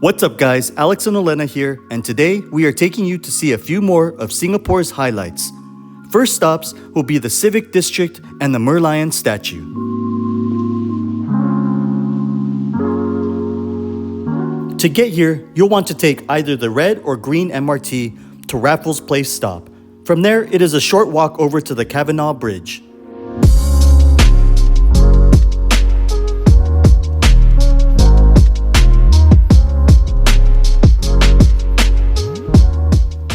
What's up guys, Alex and Olena here, and today we are taking you to see a few more of Singapore's highlights. First stops will be the Civic District and the Merlion statue. To get here, you'll want to take either the red or green MRT to Raffles Place stop. From there, it is a short walk over to the Kavanaugh Bridge.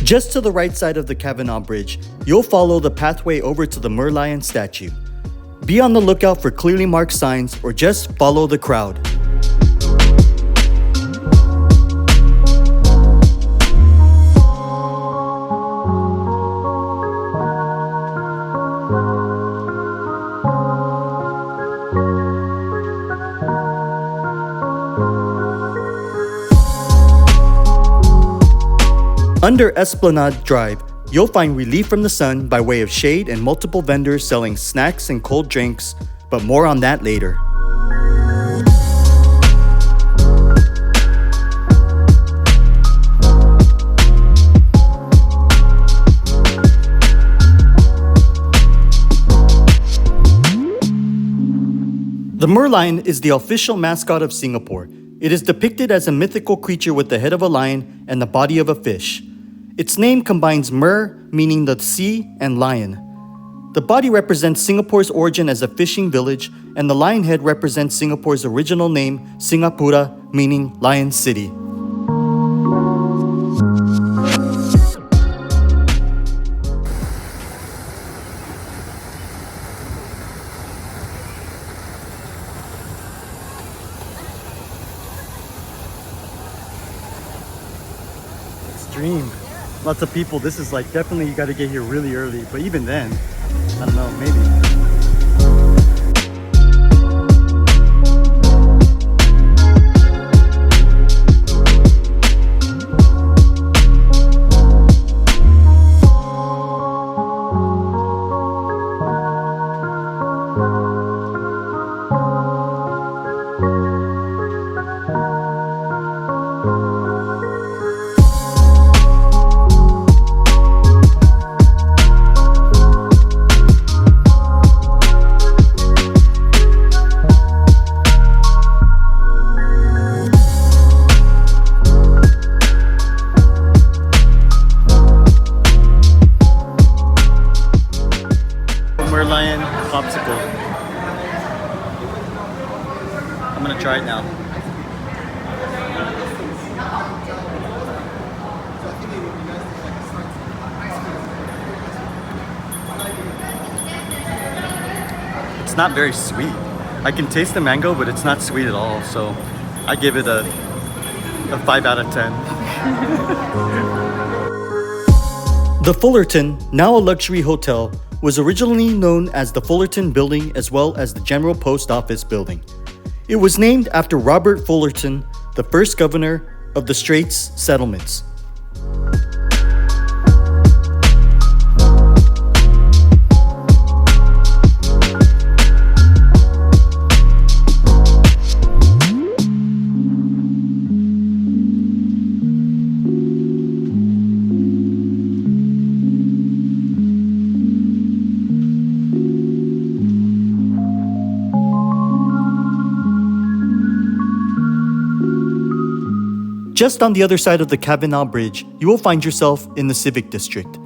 Just to the right side of the Kavanaugh Bridge, you'll follow the pathway over to the Merlion statue. Be on the lookout for clearly marked signs or just follow the crowd. Under Esplanade Drive, you'll find relief from the sun by way of shade and multiple vendors selling snacks and cold drinks, but more on that later. The Merlion is the official mascot of Singapore. It is depicted as a mythical creature with the head of a lion and the body of a fish. Its name combines mer, meaning the sea, and lion. The body represents Singapore's origin as a fishing village, and the lion head represents Singapore's original name, Singapura, meaning Lion City. Extreme. Lots of people. This is like definitely you got to get here really early, but even then, I don't know, maybe. Merlion popsicle. I'm gonna try it now. It's not very sweet. I can taste the mango, but it's not sweet at all. So I give it a 5 out of 10. The Fullerton, now a luxury hotel, was originally known as the Fullerton Building as well as the General Post Office Building. It was named after Robert Fullerton, the first governor of the Straits Settlements. Just on the other side of the Kavanaugh Bridge, you will find yourself in the Civic District.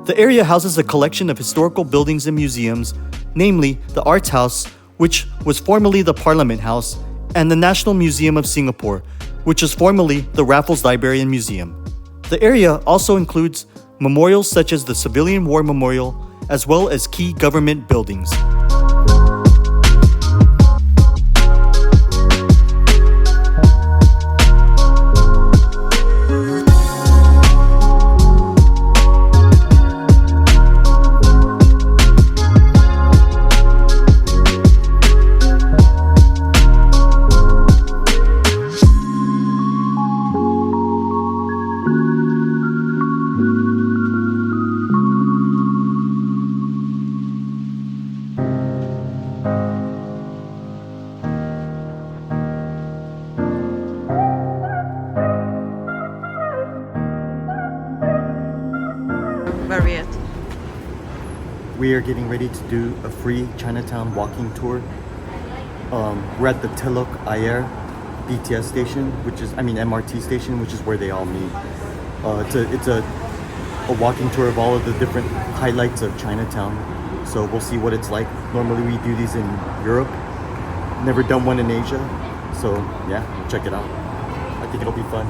The area houses a collection of historical buildings and museums, namely the Arts House, which was formerly the Parliament House, and the National Museum of Singapore, which was formerly the Raffles Library and Museum. The area also includes memorials such as the Civilian War Memorial, as well as key government buildings. We are getting ready to do a free Chinatown walking tour. We're at the Telok Ayer BTS station, which is, I mean, MRT station, which is where they all meet. It's a walking tour of all of the different highlights of Chinatown. So we'll see what it's like. Normally we do these in Europe. Never done one in Asia. So yeah, we'll check it out. I think it'll be fun.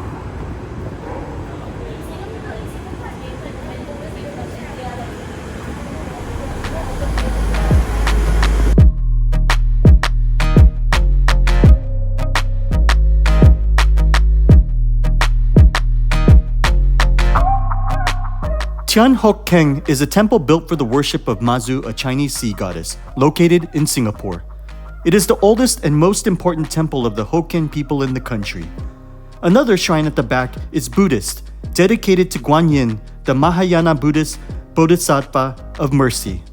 Tian Hock Keng is a temple built for the worship of Mazu, a Chinese sea goddess, located in Singapore. It is the oldest and most important temple of the Hokkien people in the country. Another shrine at the back is Buddhist, dedicated to Guan Yin, the Mahayana Buddhist Bodhisattva of mercy.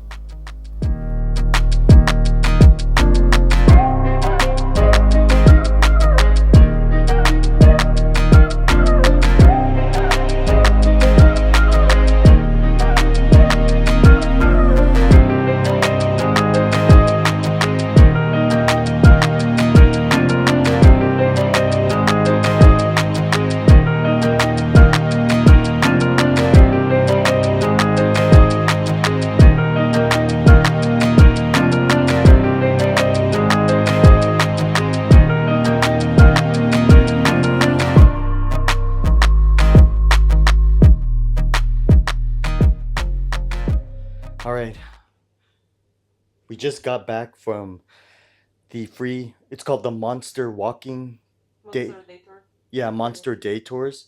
All right, we just got back from the free, it's called the Monster Walking Day. Monster Day Tour. Yeah, Monster Day Tours.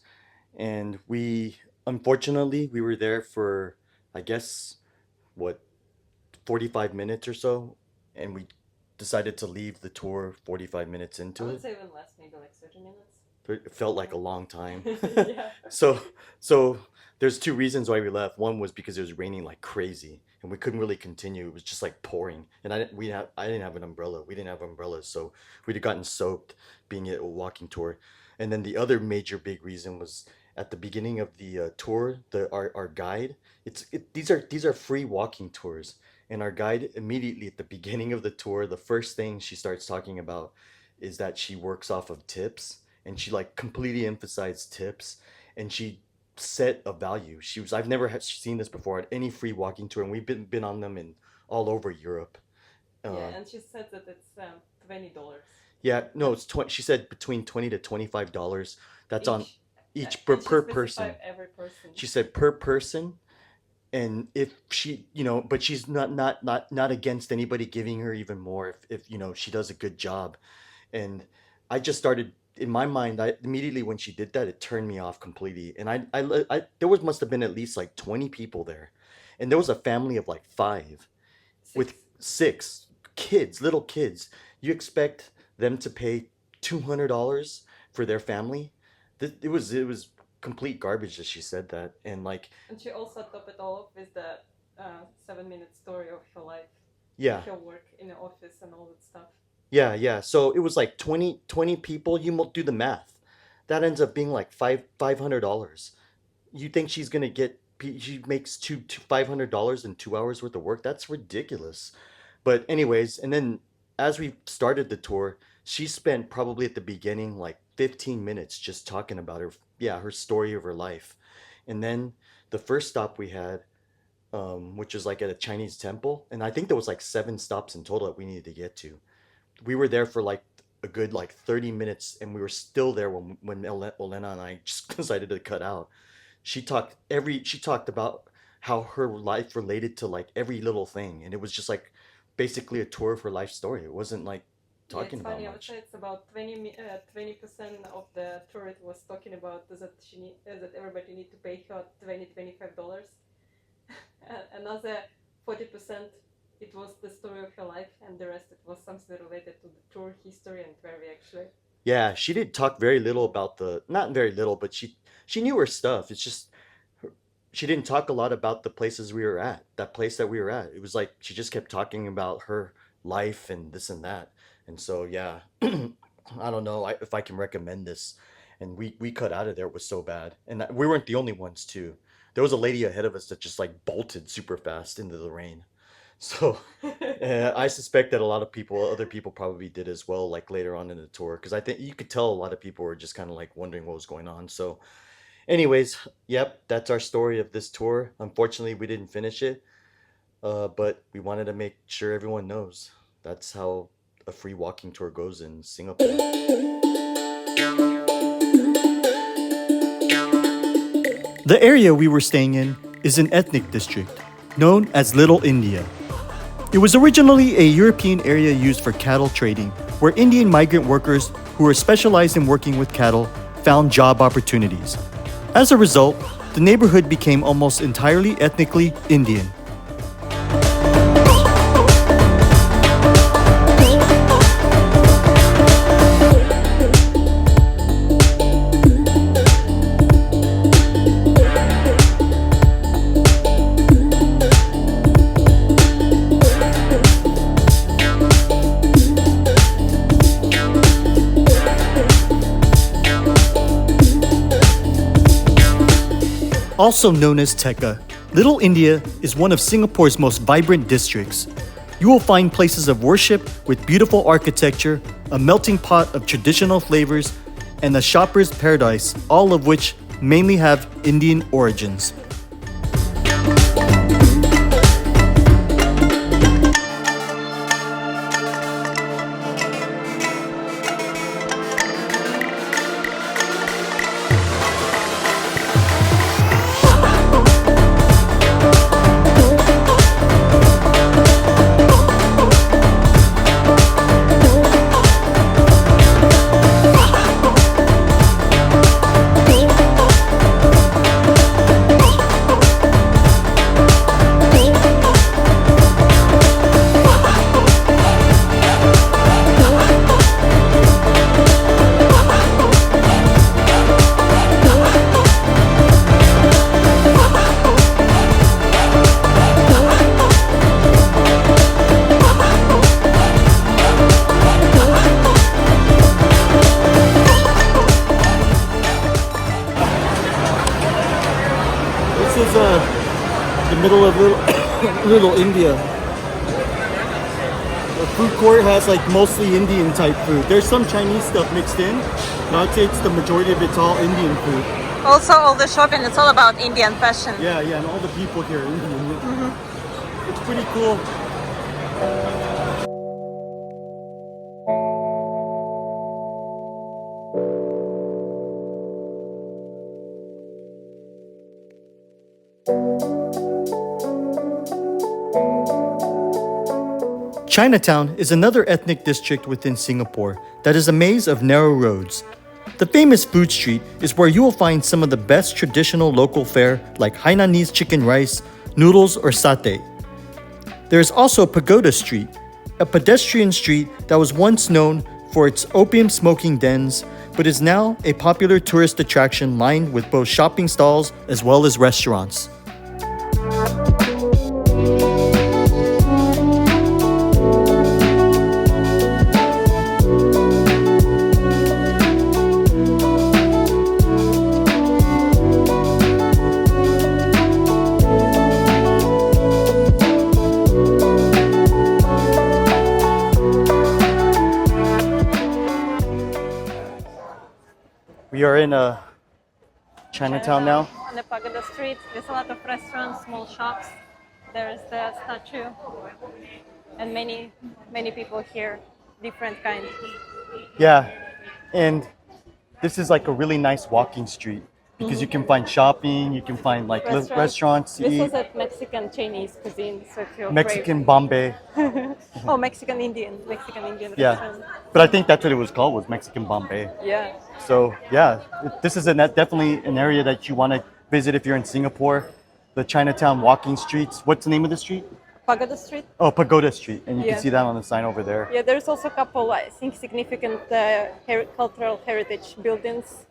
And unfortunately, we were there for, I guess, what, 45 minutes or so. And we decided to leave the tour 45 minutes I into would it. say even less, maybe like 30 minutes. It felt like a long time. Yeah. So, so there's two reasons why we left. One was because it was raining like crazy, and we couldn't really continue. It was just like pouring, and I didn't have an umbrella. We didn't have umbrellas, so we'd have gotten soaked being at a walking tour. And then the other major big reason was at the beginning of the tour, our guide. These are free walking tours, and our guide immediately at the beginning of the tour, the first thing she starts talking about is that she works off of tips, and she like completely emphasized tips, and she set a value. I've never seen this before at any free walking tour, and we've been on them in all over Europe. Yeah, Uh, and she said that it's $20 yeah, no, it's 20. She said between $20 to $25. That's on each. each And she per specified person. every person. She said per person, and if she, but she's not against anybody giving her even more if she does a good job. And I just started in my mind. I immediately when she did that, it turned me off completely. And there was must have been at least like 20 people there, and there was a family of like five with Six. six kids, little kids. You expect them to pay $200 for their family? It was complete garbage that she said that, and like And she also topped it all off with the 7 minute story of her life, yeah. her work in the office, and all that stuff. Yeah, yeah. So it was like 20 people. Do the math. That ends up being like $500. You think she's gonna she makes $500 in 2 hours worth of work? That's ridiculous. But anyways, and then as we started the tour, she spent probably at the beginning like 15 minutes just talking about her story of her life. And then the first stop we had, which was like at a Chinese temple, and I think there was like 7 stops in total that we needed to get to. We were there for like a good like 30 minutes, and we were still there when Elena and I just decided to cut out. She talked about how her life related to like every little thing, and it was just like basically a tour of her life story. It wasn't like Yeah, it's talking about funny. I would say much. it's about 20% of the tour it was talking about that that everybody need to pay her $25. Another 40% it was the story of her life, and the rest it was something related to the tour history and where we actually. Yeah, she did talk very little about the not very little, but she knew her stuff. It's just she didn't talk a lot about the places we were at. That place that we were at. It was like she just kept talking about her life and this and that. And so yeah, I don't know if I can recommend this. And we cut out of there. It was so bad, and we weren't the only ones too. There was a lady ahead of us that just like bolted super fast into the rain. So I suspect that a lot of people, other people probably did as well, like later on in the tour, because I think you could tell a lot of people were just kind of like wondering what was going on. So, anyways, yep, that's our story of this tour. Unfortunately, we didn't finish it, but we wanted to make sure everyone knows that's how a free walking tour goes in Singapore. The area we were staying in is an ethnic district known as Little India. It was originally a European area used for cattle trading, where Indian migrant workers who were specialized in working with cattle found job opportunities. As a result, the neighborhood became almost entirely ethnically Indian. Also known as Tekka, Little India is one of Singapore's most vibrant districts. You will find places of worship with beautiful architecture, a melting pot of traditional flavors, and a shopper's paradise, all of which mainly have Indian origins. This is the middle of Little India. The food court has like mostly Indian type food. There's some Chinese stuff mixed in, but I'd say it's the majority of it's all Indian food. Also, all the shopping, it's all about Indian fashion. Yeah, and all the people here are Indian. It's pretty cool. Chinatown is another ethnic district within Singapore that is a maze of narrow roads. The famous food street is where you will find some of the best traditional local fare like Hainanese chicken rice, noodles, or satay. There is also Pagoda Street, a pedestrian street that was once known for its opium smoking dens, but is now a popular tourist attraction lined with both shopping stalls as well as restaurants. We are in Chinatown now. On the Pagoda Street, there's a lot of restaurants, small shops. There's the statue, and many people here, different kinds. Yeah, and this is like a really nice walking street because you can find shopping, you can find like restaurants to This eat. was at Mexican Chinese cuisine, so if you're Mexican Bombay. oh, Mexican Indian Yeah, restaurant. but I think that's what it was called, was Mexican Bombay. Yeah. So yeah, this is definitely an area that you want to visit if you're in Singapore. The Chinatown walking streets. What's the name of the street? Pagoda Street. Oh, Pagoda Street, and you Yeah. can see that on the sign over there. Yeah, there's also a couple, I think, significant cultural heritage buildings.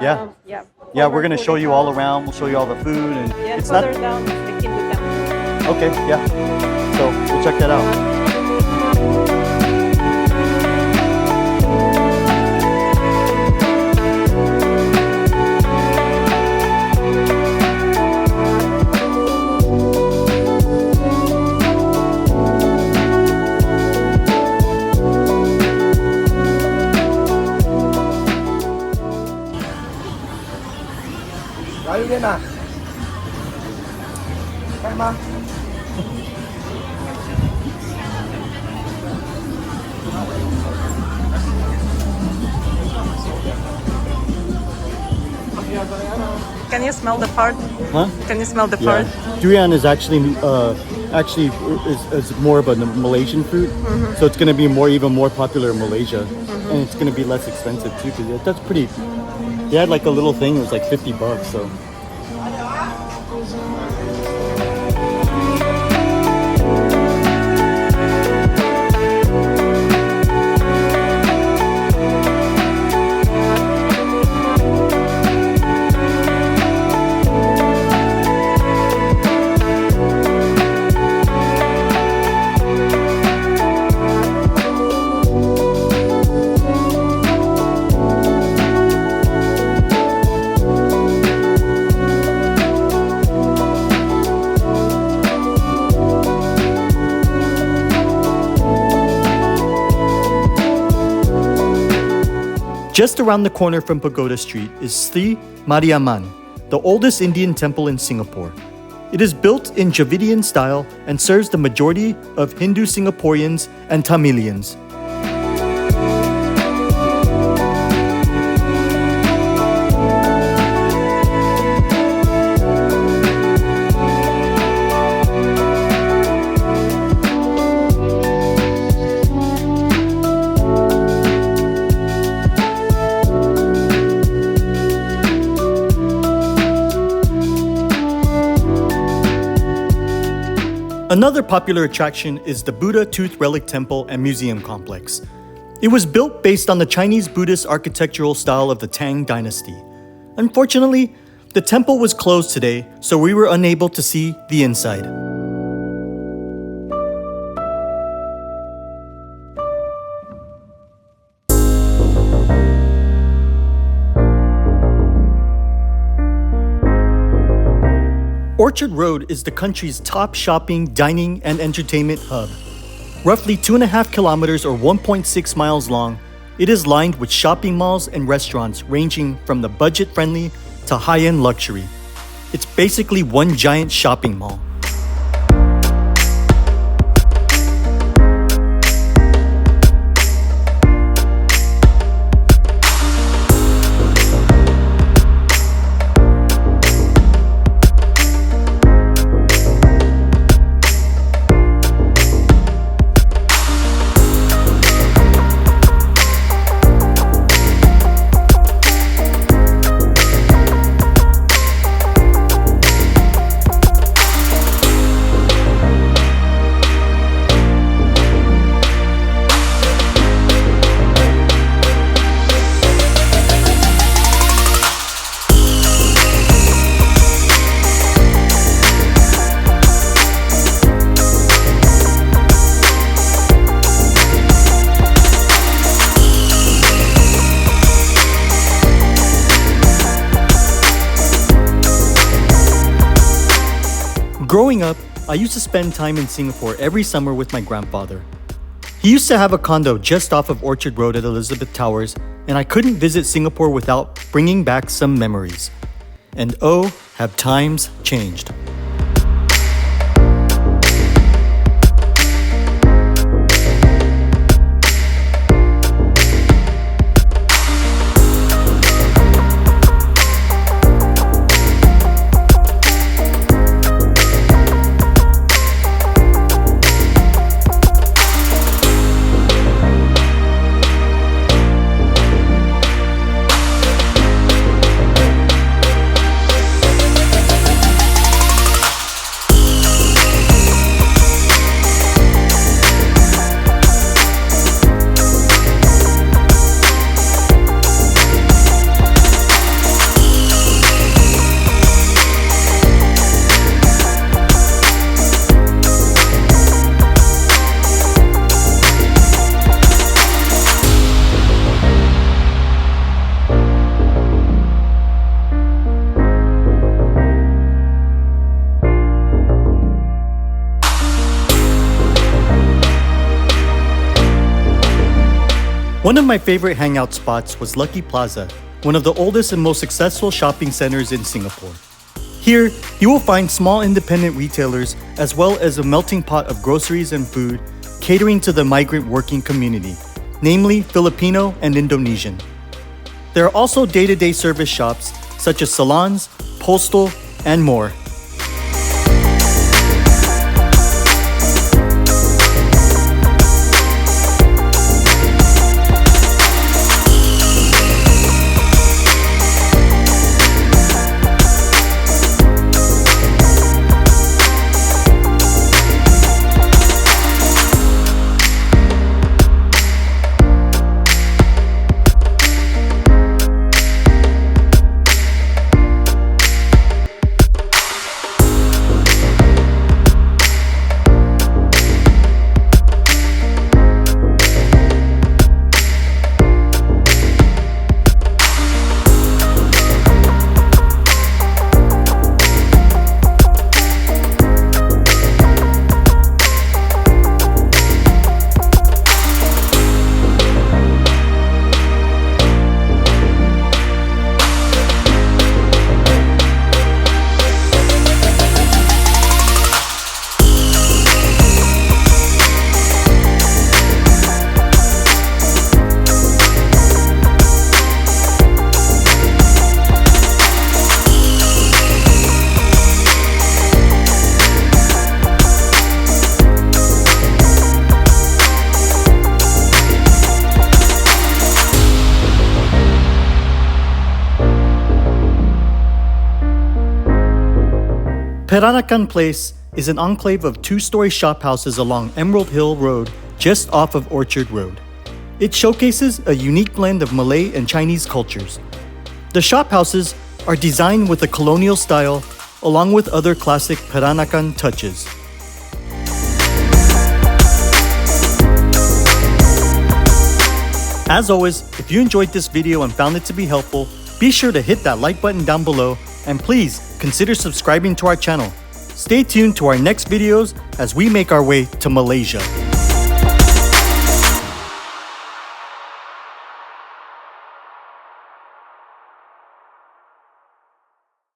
Yeah. Yeah. Yeah, we're Former gonna show food you all hall. around. We'll show you all the food, and Yeah, it's further not down is the Hindu temple. okay. Yeah, so we'll check that out. Ayan na. Kaya ma. Can you smell the fart? Huh? Can you smell the Yeah. fart? Durian is actually is more of a Malaysian fruit, so it's gonna be even more popular in Malaysia, and it's gonna be less expensive too. Cause that's pretty. They had like a little thing. It was like $50. So. Just around the corner from Pagoda Street is Sri Mariamman, the oldest Indian temple in Singapore. It is built in Dravidian style and serves the majority of Hindu Singaporeans and Tamilians. Another popular attraction is the Buddha Tooth Relic Temple and Museum Complex. It was built based on the Chinese Buddhist architectural style of the Tang Dynasty. Unfortunately, the temple was closed today, so we were unable to see the inside. Orchard Road is the country's top shopping, dining, and entertainment hub. Roughly 2.5 kilometers or 1.6 miles long, it is lined with shopping malls and restaurants ranging from the budget-friendly to high-end luxury. It's basically one giant shopping mall. Growing up, I used to spend time in Singapore every summer with my grandfather. He used to have a condo just off of Orchard Road at Elizabeth Towers, and I couldn't visit Singapore without bringing back some memories. And oh, have times changed. One of my favorite hangout spots was Lucky Plaza, one of the oldest and most successful shopping centers in Singapore. Here, you will find small independent retailers as well as a melting pot of groceries and food catering to the migrant working community, namely Filipino and Indonesian. There are also day-to-day service shops such as salons, postal, and more. Peranakan Place is an enclave of two-story shophouses along Emerald Hill Road just off of Orchard Road. It showcases a unique blend of Malay and Chinese cultures. The shophouses are designed with a colonial style along with other classic Peranakan touches. As always, if you enjoyed this video and found it to be helpful, be sure to hit that like button down below and please consider subscribing to our channel. Stay tuned to our next videos as we make our way to Malaysia.